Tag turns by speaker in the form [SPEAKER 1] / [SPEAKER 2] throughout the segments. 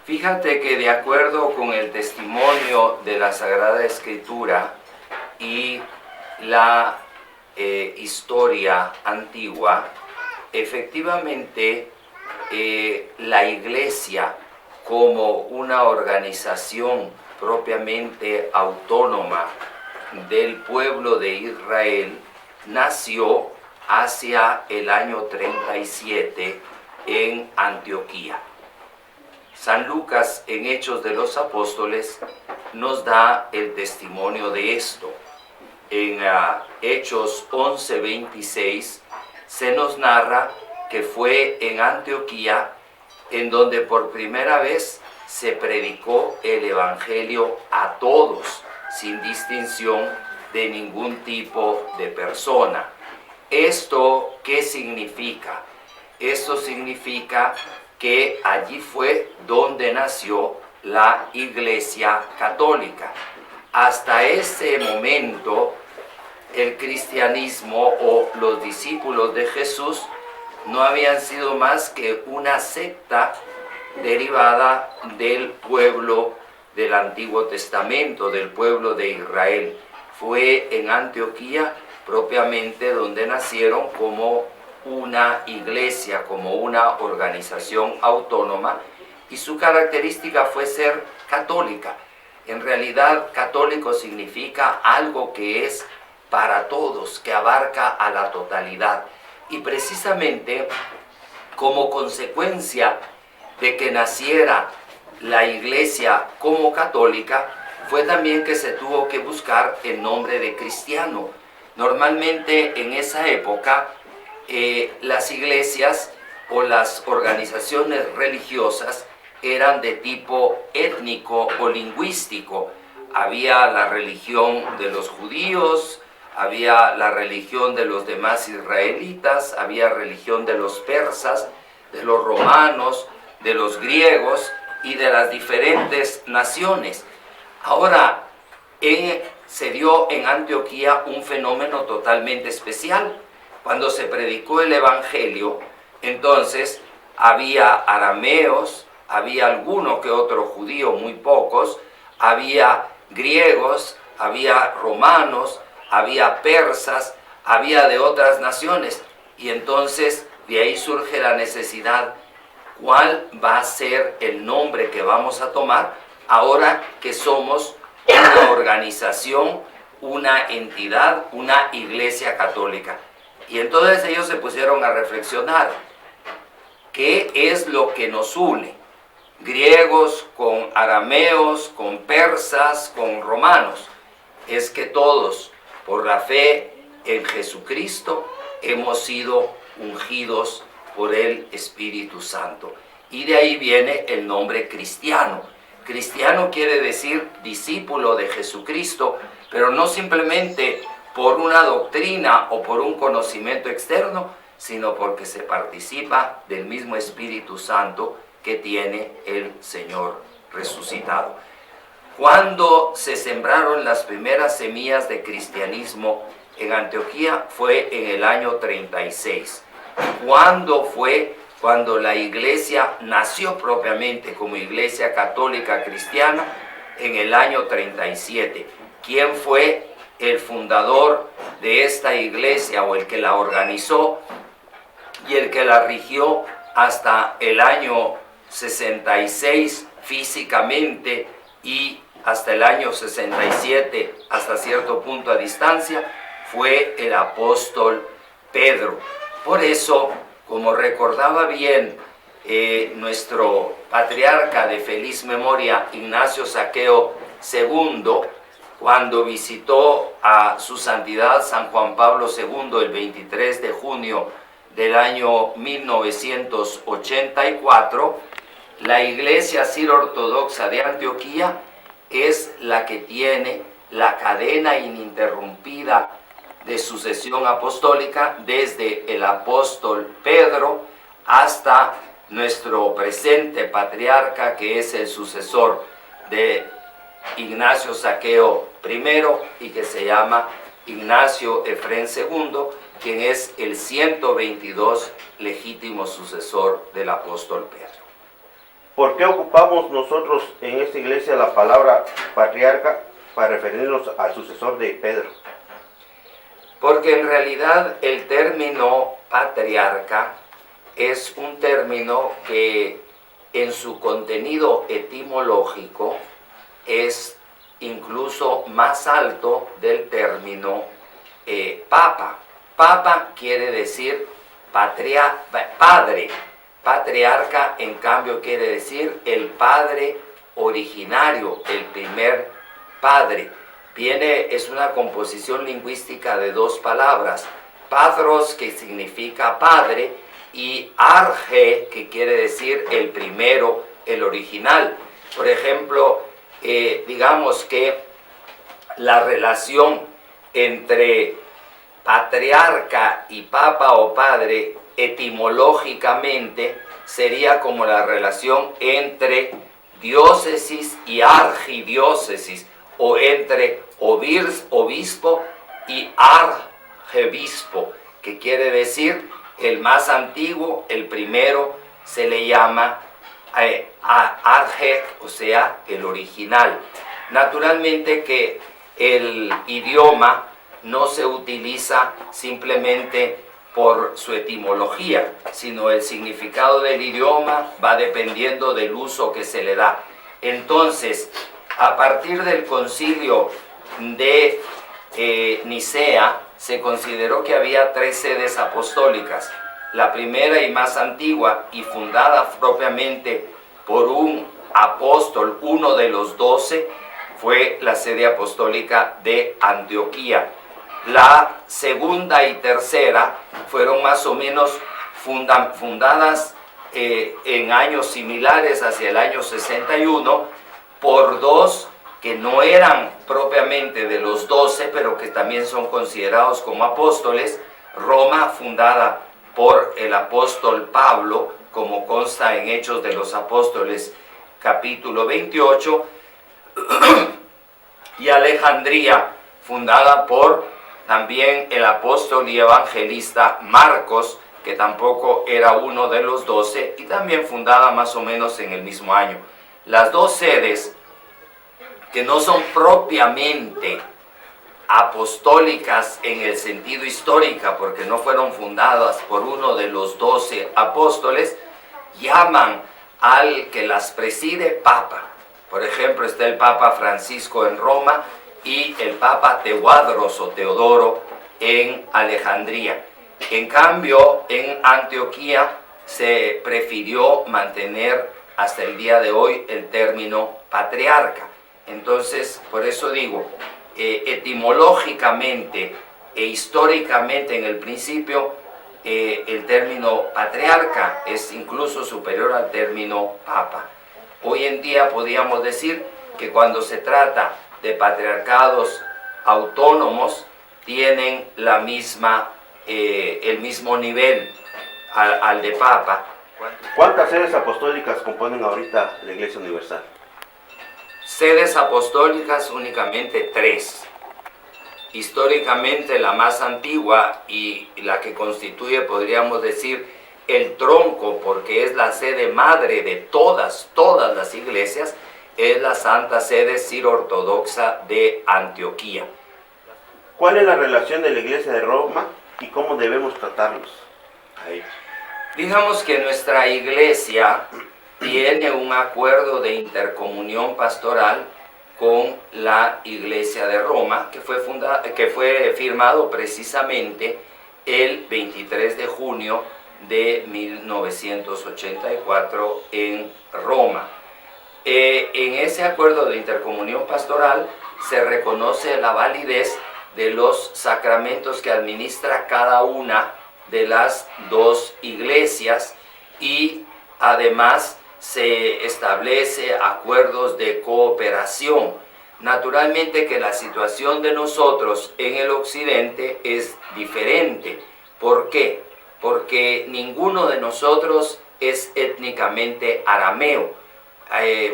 [SPEAKER 1] Fíjate que de acuerdo con el testimonio de la Sagrada Escritura y la historia antigua, efectivamente la Iglesia como una organización propiamente autónoma del pueblo de Israel nació hacia el año 37 en Antioquía. San Lucas en Hechos de los Apóstoles nos da el testimonio de esto. En Hechos 11:26 se nos narra que fue en Antioquía en donde por primera vez se predicó el Evangelio a todos, sin distinción de ningún tipo de persona. ¿Esto qué significa? Esto significa que allí fue donde nació la Iglesia Católica. Hasta ese momento, el cristianismo o los discípulos de Jesús no habían sido más que una secta derivada del pueblo del Antiguo Testamento, del pueblo de Israel. Fue en Antioquía propiamente donde nacieron como una iglesia, como una organización autónoma, y su característica fue ser católica. En realidad, católico significa algo que es para todos, que abarca a la totalidad. Y precisamente como consecuencia de que naciera la iglesia como católica, fue también que se tuvo que buscar el nombre de cristiano. Normalmente en esa época las iglesias o las organizaciones religiosas eran de tipo étnico o lingüístico. Había la religión de los judíos, había la religión de los demás israelitas, había religión de los persas, de los romanos, de los griegos y de las diferentes naciones. Ahora, se dio en Antioquía un fenómeno totalmente especial. Cuando se predicó el Evangelio, entonces había arameos, había alguno que otro judío, muy pocos, había griegos, había romanos, había persas, había de otras naciones. Y entonces de ahí surge la necesidad, ¿cuál va a ser el nombre que vamos a tomar ahora que somos una organización, una entidad, una iglesia católica? Y entonces ellos se pusieron a reflexionar, ¿qué es lo que nos une? Griegos con arameos, con persas, con romanos. Es que todos, por la fe en Jesucristo, hemos sido ungidos por el Espíritu Santo. Y de ahí viene el nombre cristiano. Cristiano quiere decir discípulo de Jesucristo, pero no simplemente por una doctrina o por un conocimiento externo, sino porque se participa del mismo Espíritu Santo que tiene el Señor resucitado. Cuando se sembraron las primeras semillas de cristianismo en Antioquía fue en el año 36. ¿Cuándo fue? Cuando la iglesia nació propiamente como iglesia católica cristiana en el año 37. ¿Quién fue el fundador de esta iglesia o el que la organizó y el que la rigió hasta el año 66 físicamente y hasta el año 67 hasta cierto punto a distancia? Fue el apóstol Pedro. Por eso, como recordaba bien nuestro patriarca de feliz memoria, Ignacio Zaqueo II, cuando visitó a su santidad San Juan Pablo II el 23 de junio del año 1984, la Iglesia Ciro-Ortodoxa de Antioquía es la que tiene la cadena ininterrumpida de sucesión apostólica desde el apóstol Pedro hasta nuestro presente patriarca, que es el sucesor de Ignacio Zaqueo I y que se llama Ignacio Efrén II, quien es el 122 legítimo sucesor del apóstol Pedro.
[SPEAKER 2] ¿Por qué ocupamos nosotros en esta iglesia la palabra patriarca para referirnos al sucesor de Pedro?
[SPEAKER 1] Porque en realidad el término patriarca es un término que en su contenido etimológico es incluso más alto del término papa. Papa quiere decir padre. Patriarca, en cambio, quiere decir el padre originario, el primer padre. Es una composición lingüística de dos palabras, padros, que significa padre, y arge, que quiere decir el primero, el original. Por ejemplo, digamos que la relación entre patriarca y papa o padre etimológicamente sería como la relación entre diócesis y archidiócesis, o entre obispo y archebispo, que quiere decir el más antiguo, el primero, se le llama arche, o sea, el original. Naturalmente que el idioma no se utiliza simplemente por su etimología, sino el significado del idioma va dependiendo del uso que se le da. Entonces, a partir del concilio de Nicea, se consideró que había 3 sedes apostólicas. La primera y más antigua, y fundada propiamente por un apóstol, uno de los 12, fue la sede apostólica de Antioquía. La segunda y tercera fueron más o menos fundadas en años similares, hacia el año 61, por 2 que no eran propiamente de los 12, pero que también son considerados como apóstoles. Roma, fundada por el apóstol Pablo, como consta en Hechos de los Apóstoles, capítulo 28, y Alejandría, fundada por también el apóstol y evangelista Marcos, que tampoco era uno de los 12, y también fundada más o menos en el mismo año. Las 2 sedes que no son propiamente apostólicas en el sentido histórico, porque no fueron fundadas por uno de los 12 apóstoles, llaman al que las preside Papa. Por ejemplo, está el Papa Francisco en Roma y el Papa Tewadros o Teodoro en Alejandría. En cambio, en Antioquía se prefirió mantener hasta el día de hoy el término patriarca. Entonces, por eso digo, etimológicamente e históricamente en el principio, el término patriarca es incluso superior al término papa. Hoy en día podríamos decir que cuando se trata de patriarcados autónomos, tienen el mismo nivel al de papa.
[SPEAKER 2] ¿Cuántas sedes apostólicas componen ahorita la Iglesia Universal?
[SPEAKER 1] Sedes apostólicas únicamente 3. Históricamente la más antigua y la que constituye, podríamos decir, el tronco, porque es la sede madre de todas las iglesias, es la Santa Sede Ciro-Ortodoxa de Antioquía.
[SPEAKER 2] ¿Cuál es la relación de la Iglesia de Roma y cómo debemos tratarlos a ellos?
[SPEAKER 1] Digamos que nuestra iglesia tiene un acuerdo de intercomunión pastoral con la Iglesia de Roma, que fue firmado precisamente el 23 de junio de 1984 en Roma. En ese acuerdo de intercomunión pastoral se reconoce la validez de los sacramentos que administra cada una de las 2 iglesias, y además se establece acuerdos de cooperación. Naturalmente que la situación de nosotros en el occidente es diferente. ¿Por qué? Porque ninguno de nosotros es étnicamente arameo.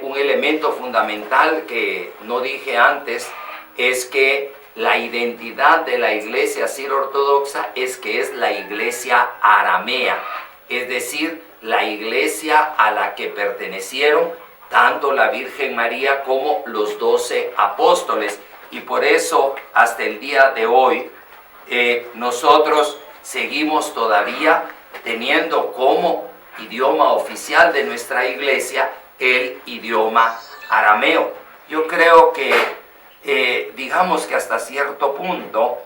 [SPEAKER 1] Un elemento fundamental que no dije antes es que la identidad de la iglesia ciro-ortodoxa es que es la iglesia aramea. es decir, la iglesia a la que pertenecieron tanto la Virgen María como los 12 apóstoles. Y por eso hasta el día de hoy nosotros seguimos todavía teniendo como idioma oficial de nuestra iglesia el idioma arameo. Yo creo que digamos que hasta cierto punto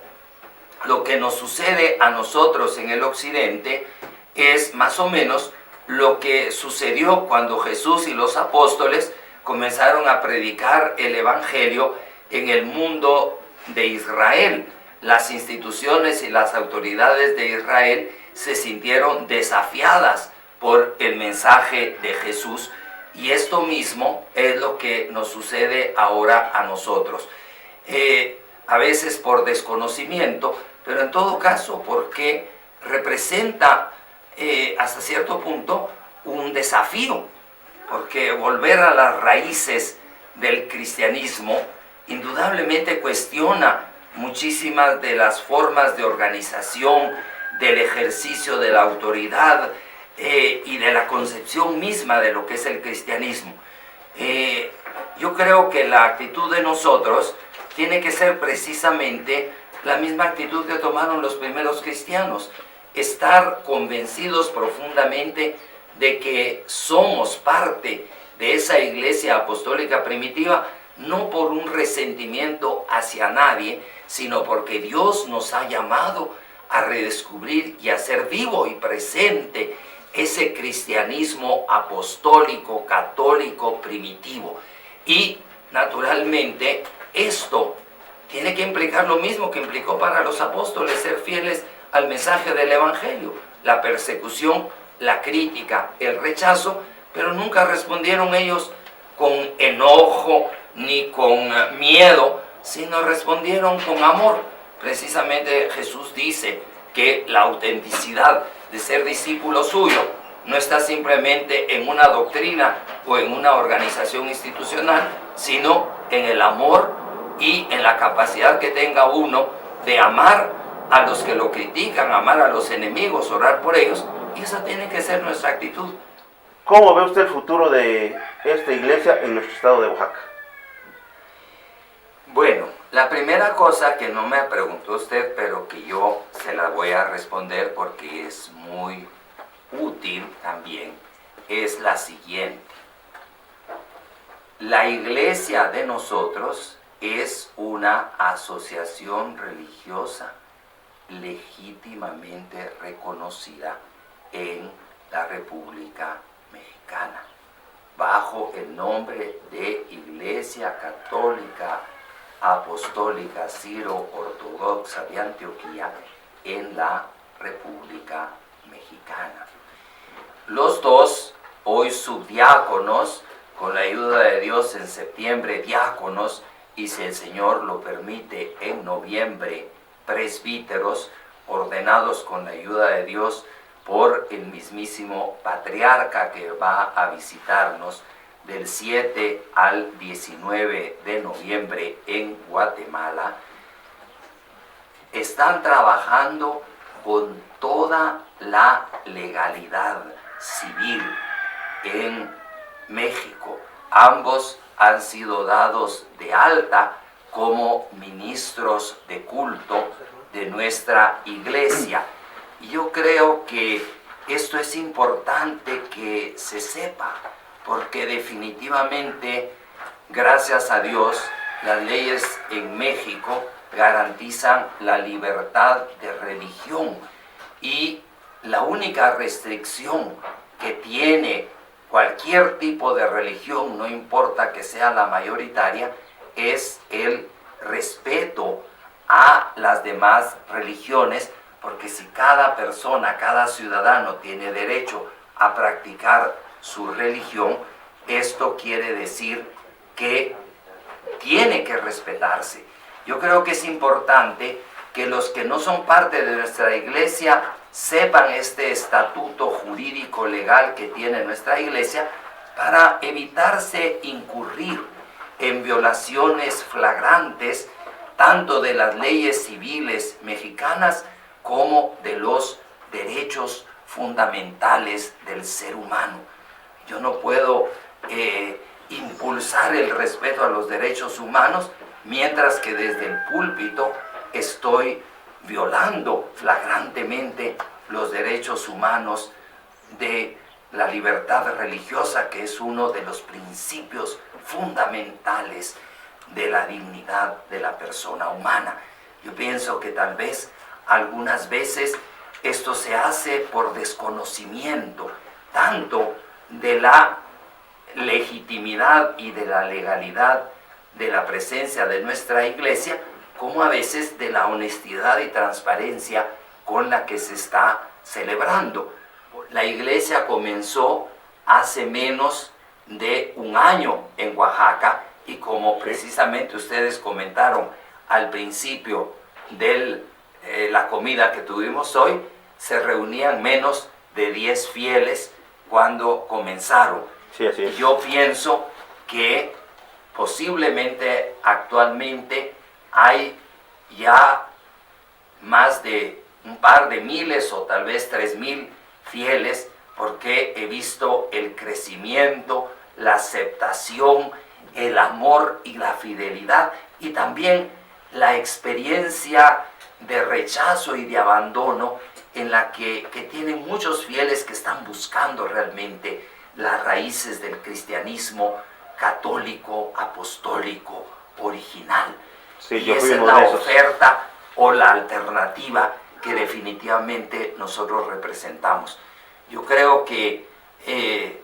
[SPEAKER 1] lo que nos sucede a nosotros en el occidente es más o menos lo que sucedió cuando Jesús y los apóstoles comenzaron a predicar el evangelio en el mundo de Israel. Las instituciones y las autoridades de Israel se sintieron desafiadas por el mensaje de Jesús, y esto mismo es lo que nos sucede ahora a nosotros. A veces por desconocimiento, pero en todo caso porque representa hasta cierto punto un desafío, porque volver a las raíces del cristianismo indudablemente cuestiona muchísimas de las formas de organización, del ejercicio de la autoridad y de la concepción misma de lo que es el cristianismo. Yo creo que la actitud de nosotros tiene que ser precisamente la misma actitud que tomaron los primeros cristianos: estar convencidos profundamente de que somos parte de esa iglesia apostólica primitiva, no por un resentimiento hacia nadie, sino porque Dios nos ha llamado a redescubrir y a hacer vivo y presente ese cristianismo apostólico, católico, primitivo. Y naturalmente esto tiene que implicar lo mismo que implicó para los apóstoles: ser fieles al mensaje del evangelio, la persecución, la crítica, el rechazo, pero nunca respondieron ellos con enojo ni con miedo, sino respondieron con amor. Precisamente Jesús dice que la autenticidad de ser discípulo suyo no está simplemente en una doctrina o en una organización institucional, sino en el amor y en la capacidad que tenga uno de amar a los que lo critican, amar a los enemigos, orar por ellos. Y esa tiene que ser nuestra actitud.
[SPEAKER 2] ¿Cómo ve usted el futuro de esta iglesia en nuestro estado de Oaxaca?
[SPEAKER 1] Bueno, la primera cosa que no me preguntó usted, pero que yo se la voy a responder porque es muy útil también, es la siguiente. La iglesia de nosotros es una asociación religiosa legítimamente reconocida en la República Mexicana, bajo el nombre de Iglesia Católica Apostólica Ciro-Ortodoxa de Antioquía en la República Mexicana. Los dos, hoy subdiáconos, con la ayuda de Dios en septiembre diáconos, y si el Señor lo permite en noviembre presbíteros, ordenados con la ayuda de Dios por el mismísimo patriarca que va a visitarnos del 7 al 19 de noviembre en Guatemala. Están trabajando con toda la legalidad civil en México. Ambos han sido dados de alta como ministros de culto de nuestra iglesia. Y yo creo que esto es importante que se sepa, porque definitivamente, gracias a Dios, las leyes en México garantizan la libertad de religión, y la única restricción que tiene cualquier tipo de religión, no importa que sea la mayoritaria, es el respeto a las demás religiones, porque si cada persona, cada ciudadano tiene derecho a practicar su religión, esto quiere decir que tiene que respetarse. Yo creo que es importante que los que no son parte de nuestra iglesia sepan este estatuto jurídico legal que tiene nuestra iglesia, para evitarse incurrir en violaciones flagrantes tanto de las leyes civiles mexicanas como de los derechos fundamentales del ser humano. Yo no puedo impulsar el respeto a los derechos humanos mientras que desde el púlpito estoy violando flagrantemente los derechos humanos de la libertad religiosa, que es uno de los principios fundamentales de la dignidad de la persona humana. Yo pienso que tal vez algunas veces esto se hace por desconocimiento, tanto de la legitimidad y de la legalidad de la presencia de nuestra iglesia, como a veces de la honestidad y transparencia con la que se está celebrando. La iglesia comenzó hace menos de un año en Oaxaca y como precisamente ustedes comentaron al principio de la comida que tuvimos hoy, se reunían menos de 10 fieles cuando comenzaron.
[SPEAKER 2] Sí, así es.
[SPEAKER 1] Yo pienso que posiblemente actualmente hay ya más de un par de miles o tal vez 3,000 fieles, porque he visto el crecimiento, la aceptación, el amor y la fidelidad, y también la experiencia de rechazo y de abandono en la que tienen muchos fieles que están buscando realmente las raíces del cristianismo católico, apostólico, original.
[SPEAKER 2] Sí,
[SPEAKER 1] y
[SPEAKER 2] yo
[SPEAKER 1] esa
[SPEAKER 2] fui
[SPEAKER 1] es
[SPEAKER 2] uno
[SPEAKER 1] la
[SPEAKER 2] de esos.
[SPEAKER 1] oferta o la alternativa que definitivamente nosotros representamos. Yo creo que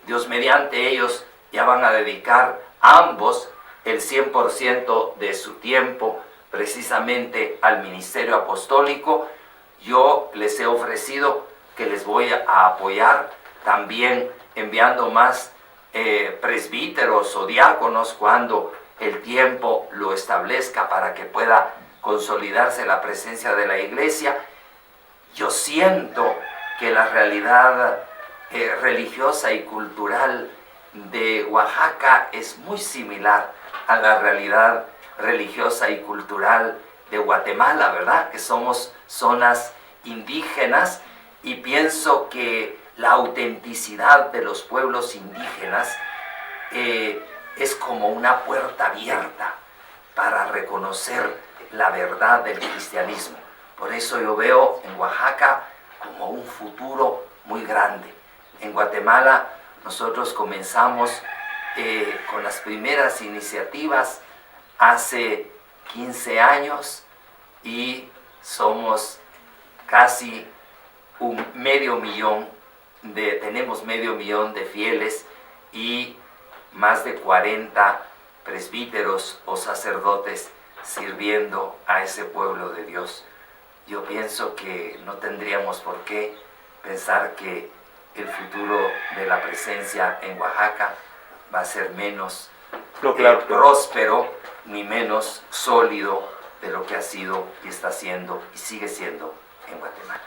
[SPEAKER 1] Dios mediante ellos ya van a dedicar ambos el 100% de su tiempo precisamente al ministerio apostólico. Yo les he ofrecido que les voy a apoyar también enviando más presbíteros o diáconos cuando el tiempo lo establezca para que pueda consolidarse la presencia de la iglesia. Yo siento que la realidad religiosa y cultural de Oaxaca es muy similar a la realidad religiosa y cultural de Guatemala, ¿verdad? Que somos zonas indígenas, y pienso que la autenticidad de los pueblos indígenas es como una puerta abierta para reconocer la verdad del cristianismo. Por eso yo veo en Oaxaca como un futuro muy grande. En Guatemala nosotros comenzamos con las primeras iniciativas hace 15 años y somos casi tenemos medio millón de fieles y más de 40 presbíteros o sacerdotes sirviendo a ese pueblo de Dios. Yo pienso que no tendríamos por qué pensar que el futuro de la presencia en Oaxaca va a ser menos próspero ni menos sólido de lo que ha sido y está siendo y sigue siendo en Guatemala.